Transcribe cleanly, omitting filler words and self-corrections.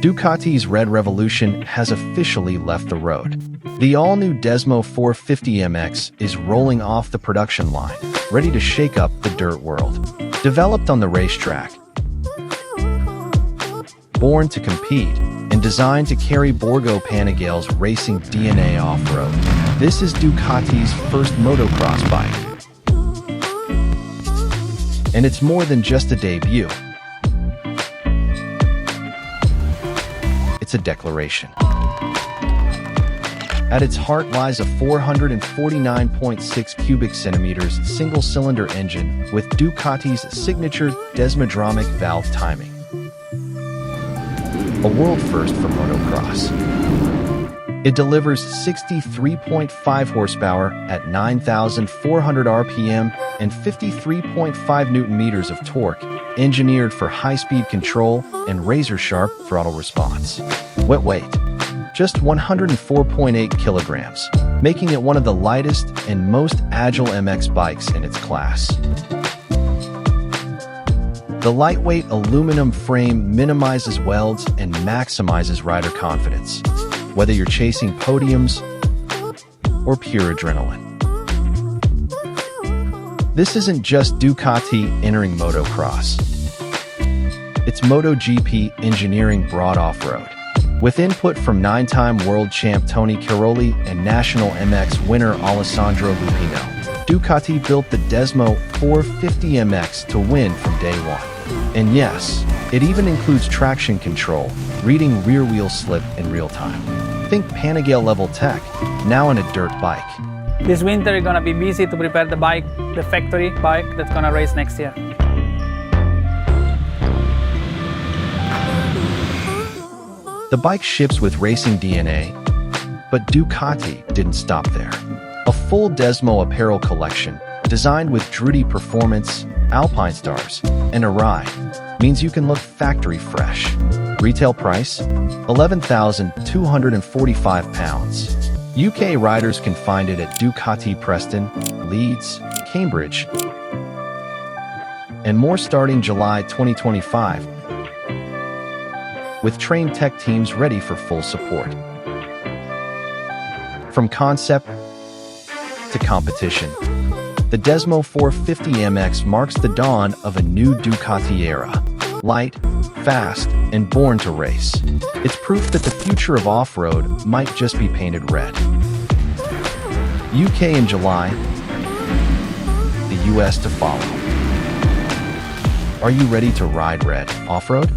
Ducati's Red Revolution has officially left the road. The all-new Desmo450 MX is rolling off the production line, ready to shake up the dirt world. Developed on the racetrack, born to compete, and designed to carry Borgo Panigale's racing DNA off-road, this is Ducati's first motocross bike. And it's more than just a debut. It's a declaration. At its heart lies a 449.6 cubic centimeters single-cylinder engine with Ducati's signature desmodromic valve timing. A world first for motocross. It delivers 63.5 horsepower at 9,400 RPM and 53.5 Newton-meters of torque, engineered for high-speed control and razor-sharp throttle response. Wet weight, just 104.8 kilograms, making it one of the lightest and most agile MX bikes in its class. The lightweight aluminum frame minimizes welds and maximizes rider confidence, whether you're chasing podiums or pure adrenaline. This isn't just Ducati entering motocross. It's MotoGP engineering brought off-road. With input from 9-time world champ Tony Cairoli and national MX winner Alessandro Lupino, Ducati built the Desmo450 MX to win from day one. And yes, it even includes traction control, reading rear wheel slip in real time. Think Panigale level tech, now in a dirt bike. This winter you're gonna be busy to prepare the bike, the factory bike that's gonna race next year. The bike ships with racing DNA, but Ducati didn't stop there. A full Desmo apparel collection, designed with Drudy Performance, Alpine Stars, and a ride, means you can look factory fresh. Retail price? £11,245. UK riders can find it at Ducati Preston, Leeds, Cambridge, and more starting July 2025, with trained tech teams ready for full support. From concept to competition, the Desmo450 MX marks the dawn of a new Ducati era. Light, fast, and born to race. It's proof that the future of off-road might just be painted red. UK in July, the US to follow. Are you ready to ride red off-road?